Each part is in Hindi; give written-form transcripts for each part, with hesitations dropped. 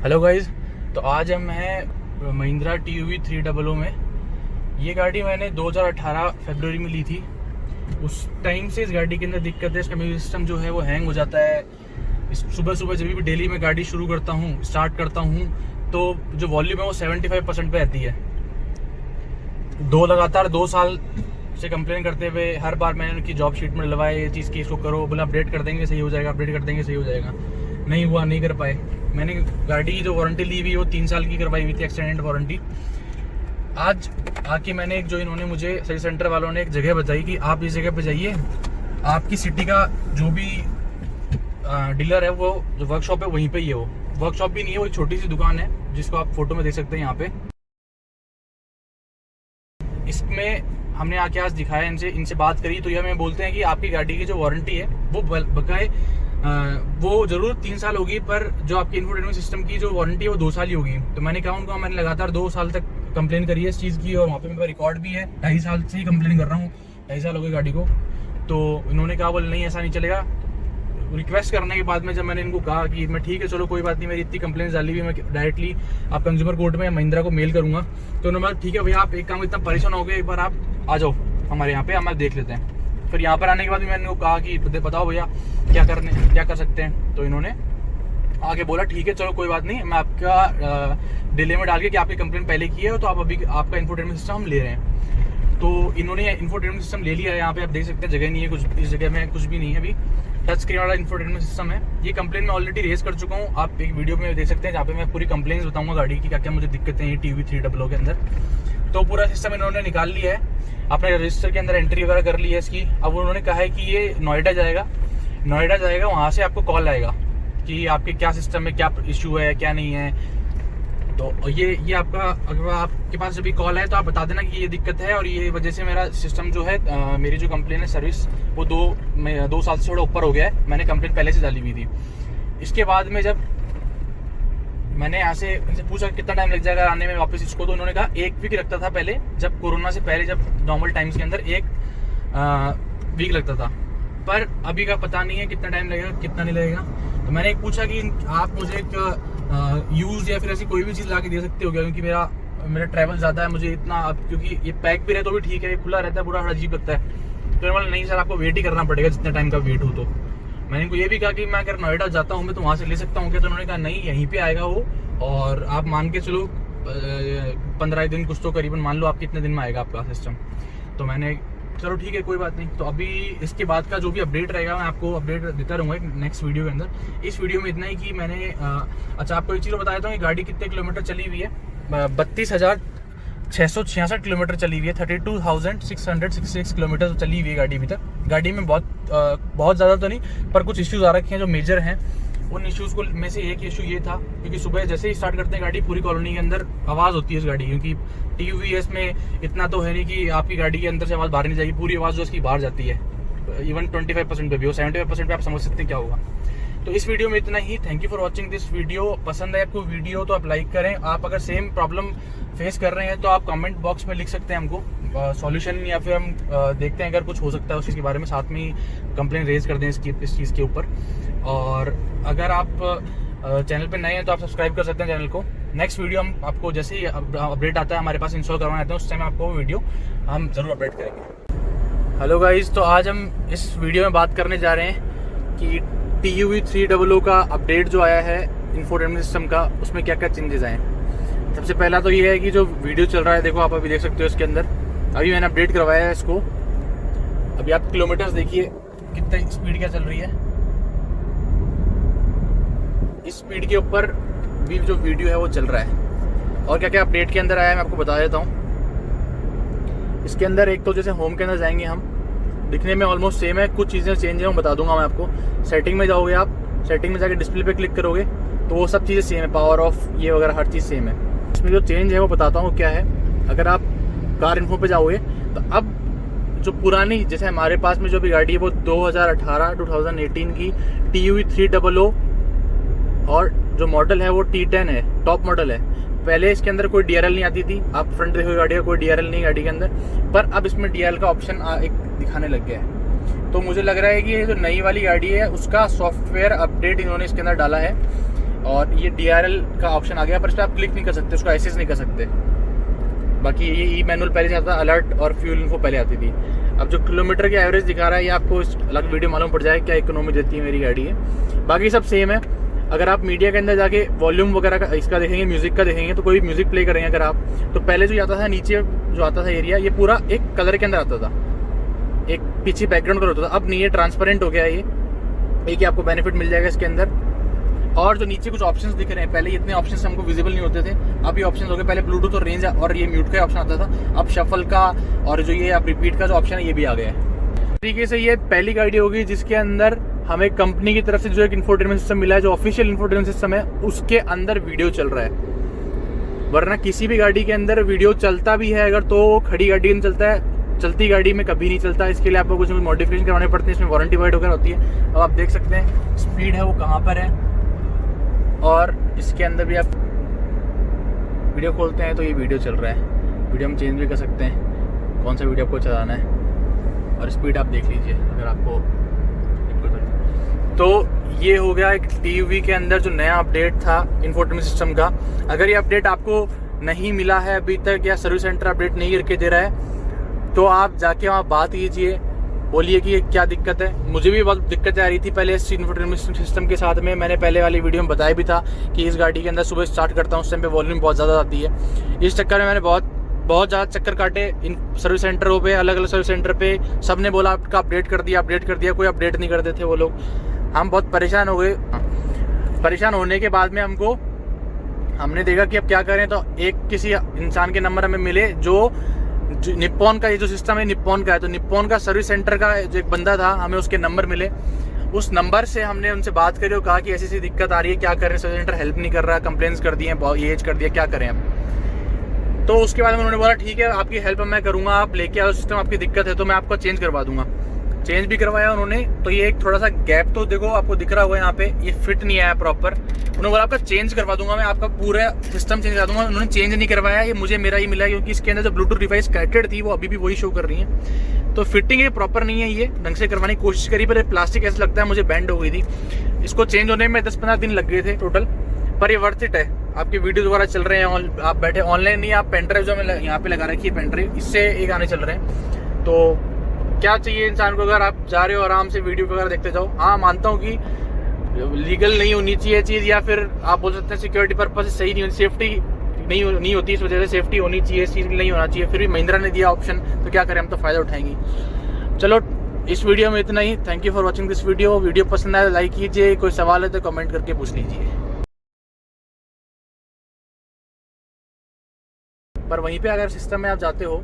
हेलो गाइज, तो आज हम हैं महिंद्रा TUV 300 में। ये गाड़ी मैंने 2018 फरवरी में ली थी। उस टाइम से इस गाड़ी के अंदर दिक्कत है, इसका म्यूजिक सिस्टम जो है वो हैंग हो जाता है। सुबह सुबह जब भी डेली में गाड़ी शुरू करता हूँ, स्टार्ट करता हूँ, तो जो वॉल्यूम है वो 75% पे रहती है। लगातार 2 साल से कंप्लेन करते हुए हर बार मैंने उनकी जॉब शीट में डलवाया ये चीज़ की इसको करो, बोला अपडेट कर देंगे सही हो जाएगा, अपडेट कर देंगे सही हो जाएगा। नहीं हुआ, नहीं कर पाए। मैंने गाड़ी की जो वारंटी ली हुई वो 3 साल की करवाई हुई थी, एक्सटेंडेड वारंटी। आज आके मैंने जो इन्होंने मुझे सर्विस सेंटर वालों ने एक जगह बताई कि आप इस जगह पे जाइए, आपकी सिटी का जो भी डीलर है वो जो वर्कशॉप है वहीं पे ही है। वो वर्कशॉप भी नहीं है, वो एक छोटी सी दुकान है जिसको आप फोटो में देख सकते हैं यहाँ पे। इसमें हमने आके आज दिखाया, इनसे बात करी तो ये हमें बोलते हैं कि आपकी गाड़ी की जो वारंटी है वो बकाए वो जरूर 3 साल होगी, पर जो आपकी इंफोटेनमेंट सिस्टम की जो वारंटी है वो 2 साल ही होगी। तो मैंने कहा उनको, मैंने लगातार 2 साल तक कंप्लेन करी है इस चीज़ की, और वहाँ पे मेरा रिकॉर्ड भी है। 2.5 साल से ही कंप्लेन कर रहा हूँ, 2.5 साल हो गए गाड़ी को। तो इन्होंने कहा बोले नहीं ऐसा नहीं चलेगा। रिक्वेस्ट करने के बाद में जब मैंने इनको कहा कि मैं ठीक है चलो कोई बात नहीं, मेरी इतनी कंप्लेंट डाली हुई, मैं डायरेक्टली आप कंज्यूमर कोर्ट में महिंद्रा को मेल करूँगा। तो उन्होंने बोला ठीक है भैया, आप एक काम, इतना परेशान हो गए, एक बार आप आ जाओ हमारे यहाँ पे, हम देख लेते हैं। फिर यहाँ पर आने के बाद भी मैंने इनको कहा कि बताओ भैया क्या कर सकते हैं। तो इन्होंने आगे बोला ठीक है चलो कोई बात नहीं, मैं आपका डिले में डाल के कि आपकी कंप्लेन पहले की है तो आप अभी आपका इंफोटेनमेंट सिस्टम हम ले रहे हैं। तो इन्होंने इंफोटेनमेंट सिस्टम ले लिया है। यहाँ पे आप देख सकते हैं जगह नहीं है कुछ, इस जगह में कुछ भी नहीं है। अभी टच स्क्रीन वाला इंफोटेनमेंट सिस्टम है। ये कंप्लेन मैं ऑलरेडी रेज कर चुका हूँ, आप एक वीडियो में देख सकते हैं जहाँ पे मैं पूरी कंप्लेंट्स बताऊंगा गाड़ी की, क्या क्या मुझे दिक्कतें हैं TUV 300 के अंदर। तो पूरा सिस्टम इन्होंने निकाल लिया है, अपने रजिस्टर के अंदर एंट्री वगैरह कर ली है इसकी। अब उन्होंने कहा है कि ये नोएडा जाएगा, वहाँ से आपको कॉल आएगा कि आपके क्या सिस्टम में क्या इशू है क्या नहीं है। तो ये आपका, अगर आपके पास जब कॉल है तो आप बता देना कि ये दिक्कत है और ये वजह से मेरा सिस्टम जो है मेरी जो कंप्लेन है सर्विस वो 2 साल से थोड़ा ऊपर हो गया है। मैंने कंप्लेन पहले से डाली हुई थी। इसके बाद में जब मैंने यहाँ से इनसे पूछा कितना टाइम लग जाएगा आने में वापस इसको, तो उन्होंने कहा 1 वीक लगता था पहले, जब कोरोना से पहले, जब नॉर्मल टाइम्स के अंदर 1 वीक लगता था। पर अभी का पता नहीं है कितना टाइम लगेगा कितना नहीं लगेगा। तो मैंने एक पूछा कि आप मुझे एक यूज या फिर ऐसी कोई भी चीज़ ला के दे सकते हो क्या, क्योंकि मेरा ट्रैवल ज़्यादा है, मुझे इतना, क्योंकि ये पैक भी रहे तो भी ठीक है, ये खुला रहता है पूरा, अजीब लगता है। तो बोला नहीं सर आपको वेट ही करना पड़ेगा जितने टाइम का वेट हो। तो मैंने इनको ये भी कहा कि मैं अगर नोएडा जाता हूँ मैं तो वहाँ से ले सकता हूँ क्या। तो उन्होंने कहा नहीं, यहीं पे आएगा वो, और आप मान के चलो 15 दिन कुछ तो करीबन मान लो आप कितने दिन में आएगा आपका सिस्टम। तो मैंने चलो ठीक है कोई बात नहीं। तो अभी इसके बाद का जो भी अपडेट रहेगा मैं आपको अपडेट देता रहूँगा नेक्स्ट वीडियो के अंदर। इस वीडियो में इतना ही कि मैंने अच्छा आपको एक चीज़ बताया था कि गाड़ी कितने किलोमीटर चली हुई है। 32,666 किलोमीटर चली हुई है। 32,666 किलोमीटर चली हुई है गाड़ी अभी तक। गाड़ी में बहुत ज़्यादा तो नहीं, पर कुछ इश्यूज़ आ रखे हैं जो मेजर हैं। उन इश्यूज़ को में से एक इशू ये था क्योंकि सुबह जैसे ही स्टार्ट करते हैं गाड़ी, पूरी कॉलोनी के अंदर आवाज़ होती है इस गाड़ी, क्योंकि TUVS में इतना तो है नहीं कि आपकी गाड़ी के अंदर से आवाज़ बाहर नहीं जाएगी, पूरी आवाज़ जो इसकी बाहर जाती है। इवन 25% पे भी हो, 75% पे आप समझ सकते हैं क्या होगा। तो इस वीडियो में इतना ही। Thank you for watching this video. पसंद है आपको वीडियो तो आप लाइक करें। आप अगर सेम प्रॉब्लम फेस कर रहे हैं तो आप कमेंट बॉक्स में लिख सकते हैं हमको सॉल्यूशन, या फिर हम देखते हैं अगर कुछ हो सकता है उस चीज़ के बारे में, साथ में ही कंप्लेन रेज कर दें इस चीज़ के ऊपर। और अगर आप चैनल पे नए हैं तो आप सब्सक्राइब कर सकते हैं चैनल को। नेक्स्ट वीडियो हम आपको जैसे ही अपडेट आता है हमारे पास इंस्टॉल करवाना आता है उस टाइम आपको वीडियो हम ज़रूर अपडेट करेंगे। हेलो गाइज़, तो आज हम इस वीडियो में बात करने जा रहे हैं कि TUV 300 का अपडेट जो आया है इंफोटेनमेंट सिस्टम का, उसमें क्या क्या चेंजेस आए हैं। सबसे पहला तो ये है कि जो वीडियो चल रहा है, देखो आप अभी देख सकते हो इसके अंदर, अभी मैंने अपडेट करवाया है इसको। अभी आप किलोमीटर्स देखिए कितनी स्पीड क्या चल रही है। इस स्पीड के ऊपर भी जो वीडियो है वो चल रहा है। और क्या क्या अपडेट के अंदर आया है मैं आपको बता देता हूँ। इसके अंदर एक तो जैसे होम के अंदर जाएंगे हम, दिखने में ऑलमोस्ट सेम है, कुछ चीज़ें चेंज है वो बता दूंगा मैं आपको। सेटिंग में जाओगे आप, सेटिंग में जाके डिस्प्ले पे क्लिक करोगे तो वो सब चीज़ें सेम है, पावर ऑफ ये वगैरह हर चीज़ सेम है। इसमें जो चेंज है वो बताता हूँ क्या है। अगर आप कार इन्फो पे जाओगे तो अब जो पुरानी, जैसे हमारे पास में जो भी गाड़ी है वो 2018 की TUV 300 और जो मॉडल है वो T10 है, टॉप मॉडल है। पहले इसके अंदर कोई DRL नहीं आती थी, आप फ्रंट देखोगे गाड़ी का कोई DRL नहीं गाड़ी के अंदर, पर अब इसमें DRL का ऑप्शन एक दिखाने लग गया है। तो मुझे लग रहा है कि ये जो नई वाली गाड़ी है उसका सॉफ्टवेयर अपडेट इन्होंने इसके अंदर डाला है। और ये DRL का ऑप्शन आ गया, पर इस पर आप क्लिक नहीं कर सकते, उसको एक्सेस नहीं कर सकते। बाकी ये ई मैनुअल पहले से आता था, अलर्ट और फ्यूल इन्फो पहले आती थी। अब जो किलोमीटर की एवरेज दिखा रहा है ये आपको अलग वीडियो मालूम पड़ जाए क्या इकोनॉमी देती है मेरी गाड़ी है। बाकी सब सेम है। अगर आप मीडिया के अंदर जाके वॉल्यूम वगैरह का इसका देखेंगे, म्यूजिक का देखेंगे, तो कोई म्यूजिक प्ले करेंगे अगर आप, तो पहले जो आता था नीचे जो आता था एरिया, ये पूरा एक कलर के अंदर आता था, एक पीछे बैकग्राउंड कलर होता था। अब नहीं, ये ट्रांसपेरेंट हो गया है। ये एक आपको बेनिफिट मिल जाएगा इसके अंदर। और जो नीचे कुछ ऑप्शंस दिख रहे हैं, पहले इतने ऑप्शंस हमको विजिबल नहीं होते थे, अब ये ऑप्शंस हो गए। पहले ब्लूटूथ और रेंज और ये म्यूट का ऑप्शन आता था, अब शफल का और जो ये आप रिपीट का जो ऑप्शन है ये भी आ गया है। तरीके से ये पहली गाड़ी होगी जिसके अंदर हमें कंपनी की तरफ से जो एक इंफोटेनमेंट सिस्टम मिला है, जो ऑफिशियल इंफोटेनमेंट सिस्टम है, उसके अंदर वीडियो चल रहा है। वरना किसी भी गाड़ी के अंदर वीडियो चलता भी है अगर, तो खड़ी गाड़ी में चलता है, चलती गाड़ी में कभी नहीं चलता। इसके लिए आपको कुछ मॉडिफिकेशन करवाने पड़ते हैं, इसमें वारंटी वाइड वगैरह होती है। अब आप देख सकते हैं स्पीड है वो कहाँ पर है, और इसके अंदर भी आप वीडियो खोलते हैं तो ये वीडियो चल रहा है। वीडियो हम चेंज भी कर सकते हैं, कौन सा वीडियो आपको चलाना है, और स्पीड आप देख लीजिए अगर आपको। तो ये हो गया एक TUV के अंदर जो नया अपडेट था इंफोटेनमेंट सिस्टम का। अगर ये अपडेट आपको नहीं मिला है अभी तक, या सर्विस सेंटर अपडेट नहीं करके दे रहा है, तो आप जाके वहाँ बात कीजिए, बोलिए कि ये क्या दिक्कत है। मुझे भी बहुत दिक्कतें आ रही थी पहले इस इंफोटेनमेंट सिस्टम के साथ में। मैंने पहले वाली वीडियो में बताया भी था कि इस गाड़ी के अंदर सुबह स्टार्ट करता हूँ उस टाइम पे वॉल्यूम बहुत ज़्यादा आती है। इस चक्कर में मैंने बहुत ज़्यादा चक्कर काटे इन सर्विस सेंटरों पे, अलग अलग सर्विस सेंटर पे। सब ने बोला आपका अपडेट कर दिया, कोई अपडेट नहीं करते थे वो लोग। हम बहुत परेशान हो गए। परेशान होने के बाद में हमने देखा कि अब क्या करें, तो एक किसी इंसान के नंबर हमें मिले जो निप्पॉन का, ये जो सिस्टम है निप्पॉन का है, तो निप्पॉन का सर्विस सेंटर का जो एक बंदा था, हमें उसके नंबर मिले। उस नंबर से हमने उनसे बात करी और कहा कि ऐसी ऐसी दिक्कत आ रही है, क्या करें, सर्विस सेंटर हेल्प नहीं कर रहा, कंप्लेंट्स कर दिए, ये कर दिया, क्या करें अब। तो उसके बाद उन्होंने बोला ठीक है आपकी हेल्प मैं करूँगा, आप लेके आओ सिस्टम, आपकी दिक्कत है तो मैं आपको चेंज करवा दूंगा। चेंज भी करवाया उन्होंने। तो ये एक थोड़ा सा गैप तो देखो आपको दिख रहा होगा यहाँ पे, ये फिट नहीं आया प्रॉपर। उन्होंने बोला आपका चेंज करवा दूंगा मैं, आपका पूरा सिस्टम चेंज करा दूंगा। उन्होंने चेंज नहीं करवाया, ये मुझे मेरा ही मिला, क्योंकि इसके अंदर जो ब्लूटूथ डिवाइस कनेक्टेड थी वो अभी भी वही शो कर रही है। तो फिटिंग ये प्रॉपर नहीं है, ये ढंग से करवाने की कोशिश करी, पर प्लास्टिक ऐसा लगता है मुझे बैंड हो गई थी। इसको चेंज होने में 10-15 दिन लग गए थे टोटल, पर ये वर्थ इट है। आपके वीडियोज वगैरह चल रहे हैं, आप बैठे ऑनलाइन नहीं, आप पेनड्राइव जो मैं यहाँ पे लगा रखी है पेनड्राइव, इससे ये गाने चल रहे हैं। तो क्या चाहिए इंसान को, अगर आप जा रहे हो आराम से वीडियो वगैरह देखते जाओ। हाँ मानता हूँ कि लीगल नहीं होनी चाहिए चीज़, या फिर आप बोल सकते हैं सिक्योरिटी पर्पज से सही नहीं होती, सेफ्टी नहीं होती, इस वजह से सेफ्टी होनी चाहिए, इस चीज़ नहीं होना चाहिए। फिर भी महिंद्रा ने दिया ऑप्शन, तो क्या करें, हम तो फ़ायदा उठाएंगे। चलो इस वीडियो में इतना ही। Thank you for watching this video पसंद आए लाइक कीजिए, कोई सवाल है तो कमेंट करके पूछ लीजिए। पर वहीं पे अगर सिस्टम में आप जाते हो,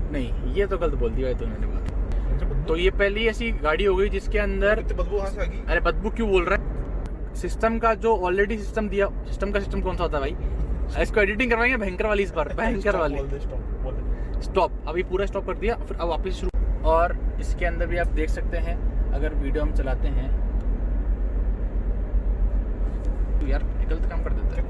नहीं ये तो गलत बोल दिया है तूने बात। तो ये पहली ऐसी गाड़ी हो गई जिसके अंदर बदबू कहाँ से आ गई? अरे बदबू क्यों बोल रहा है, सिस्टम का जो ऑलरेडी सिस्टम दिया, सिस्टम कौन सा होता है भाई, इसको एडिटिंग करवाएंगे भयंकर वाली, इस बार भयंकर वाली। स्टॉप, अभी पूरा स्टॉप कर दिया, फिर अब वापस शुरू। और इसके अंदर भी आप देख सकते हैं, अगर वीडियो हम चलाते हैं तो यार गलत काम कर देता है।